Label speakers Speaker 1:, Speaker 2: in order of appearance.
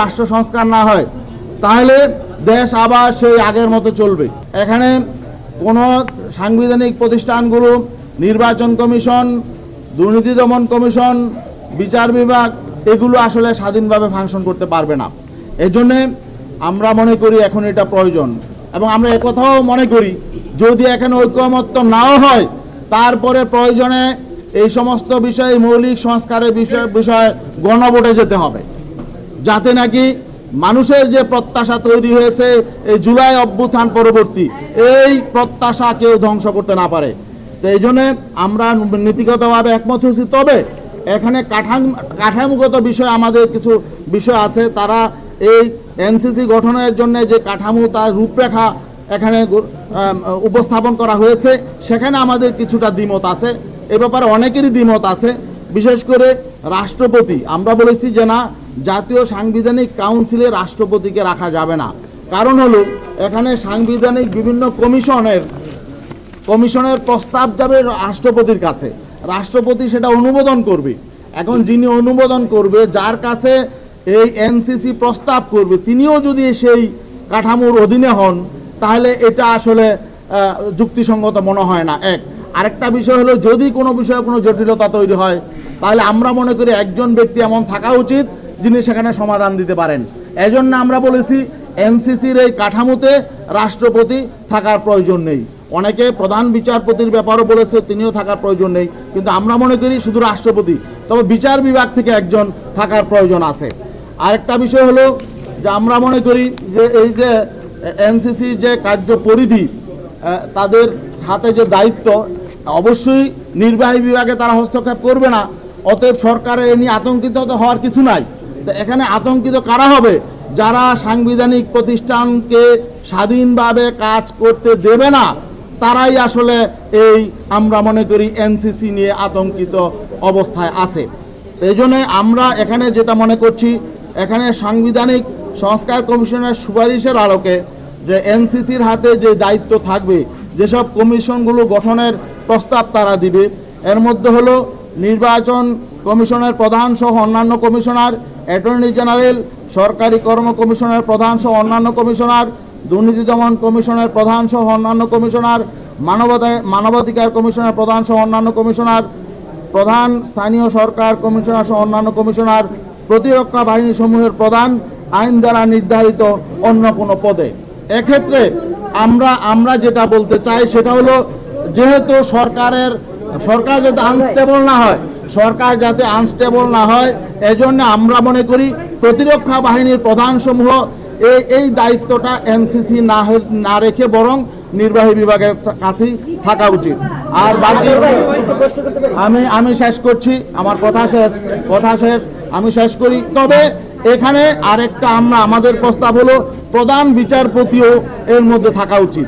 Speaker 1: রাষ্ট্র সংস্কার না হয় তাহলে দেশ আবার সেই আগের মতো চলবে। এখানে কোনো সাংবিধানিক প্রতিষ্ঠানগুলো, নির্বাচন কমিশন, দুর্নীতি দমন কমিশন, বিচার বিভাগ এগুলো আসলে স্বাধীনভাবে ফাংশন করতে পারবে না। এজন্যে আমরা মনে করি এখন এটা প্রয়োজন, এবং আমরা একথাও মনে করি যদি এখানে ঐকমত্য নাও হয় তারপরে প্রয়োজনে এই সমস্ত বিষয়ে মৌলিক সংস্কারের বিষয়ে গণভোটে যেতে হবে, যাতে নাকি মানুষের যে প্রত্যাশা তৈরি হয়েছে এই জুলাই অভ্যুত্থান পরবর্তী এই প্রত্যাশা কেউ ধ্বংস করতে না পারে। তো এই জন্যে আমরা নীতিগতভাবে একমত হয়েছি। তবে এখানে কাঠামোগত বিষয় আমাদের কিছু বিষয় আছে। তারা এই এনসিসি গঠনের জন্য যে কাঠামো তার রূপরেখা এখানে উপস্থাপন করা হয়েছে, সেখানে আমাদের কিছুটা দ্বিমত আছে। এ ব্যাপারে অনেকেরই দ্বিমত আছে, বিশেষ করে রাষ্ট্রপতি। আমরা বলেছি যে না, জাতীয় সাংবিধানিক কাউন্সিলে রাষ্ট্রপতিকে রাখা যাবে না। কারণ হলো এখানে সাংবিধানিক বিভিন্ন কমিশনের প্রস্তাব যাবে রাষ্ট্রপতির কাছে, রাষ্ট্রপতি সেটা অনুমোদন করবে। এখন যিনি অনুমোদন করবে, যার কাছে এই এনসিসি প্রস্তাব করবে, তিনিও যদি সেই কাঠামোর অধীনে হন তাহলে এটা আসলে যুক্তিসঙ্গত মনে হয় না। আরেকটা বিষয় হলো যদি কোনো বিষয়ে কোনো জটিলতা তৈরি হয় তাহলে আমরা মনে করি একজন ব্যক্তি এমন থাকা উচিত যিনি সেখানে সমাধান দিতে পারেন। এজন্য আমরা বলেছি এনসিসির এই কাঠামোতে রাষ্ট্রপতি থাকার প্রয়োজন নেই। অনেকে প্রধান বিচারপতির ব্যাপারও বলেছে তিনিও থাকার প্রয়োজন নেই, কিন্তু আমরা মনে করি শুধু রাষ্ট্রপতি, তবে বিচার বিভাগ থেকে একজন থাকার প্রয়োজন আছে। আরেকটা বিষয় হলো যে আমরা মনে করি যে এই যে এনসিসির যে কার্য পরিধি, তাদের হাতে যে দায়িত্ব, অবশ্যই নির্বাহী বিভাগে তারা হস্তক্ষেপ করবে না। অতএব সরকারের এ নিয়ে আতঙ্কিত হওয়ার কিছু নাই। তো এখানে আতঙ্কিত কারা হবে? যারা সাংবিধানিক প্রতিষ্ঠানকে স্বাধীনভাবে কাজ করতে দেবে না, তারাই আসলে এই আমরা মনে করি এনসিসি নিয়ে আতঙ্কিত অবস্থায় আছে। এই জন্য আমরা এখানে যেটা মনে করছি, এখানে সাংবিধানিক সংস্কার কমিশনের সুপারিশের আলোকে যে এনসিসির হাতে যে দায়িত্ব থাকবে, যেসব কমিশনগুলো গঠনের প্রস্তাব তারা দিবে, এর মধ্যে হলো নির্বাচন কমিশনের প্রধান সহ অন্যান্য কমিশনার, অ্যাটর্নি জেনারেল, সরকারি কর্ম কমিশনের প্রধান সহ অন্যান্য কমিশনার, দুর্নীতি দমন কমিশনের প্রধান সহ অন্যান্য কমিশনার, মানবাধিকার কমিশনের প্রধান সহ অন্যান্য কমিশনার, প্রধান স্থানীয় সরকার কমিশনার সহ অন্যান্য কমিশনার, প্রতিরক্ষা বাহিনী সমূহের প্রধান, আইন দ্বারা নির্ধারিত অন্য কোনো পদে। এক্ষেত্রে আমরা যেটা বলতে চাই সেটা হলো, যেহেতু সরকার যাতে আনস্টেবল না হয়, এজন্য আমরা মনে করি প্রতিরক্ষা বাহিনীর প্রধান সমূহ এই দায়িত্বটা এনসিসি না রেখে বরং নির্বাহী বিভাগের কাছেই থাকা উচিত। আর বাকি আমি শেষ করছি, আমার কথা শেষ, আমি শেষ করি। তবে এখানে আরেকটা আমাদের প্রস্তাব হলো প্রধান বিচারপতিও এর মধ্যে থাকা উচিত।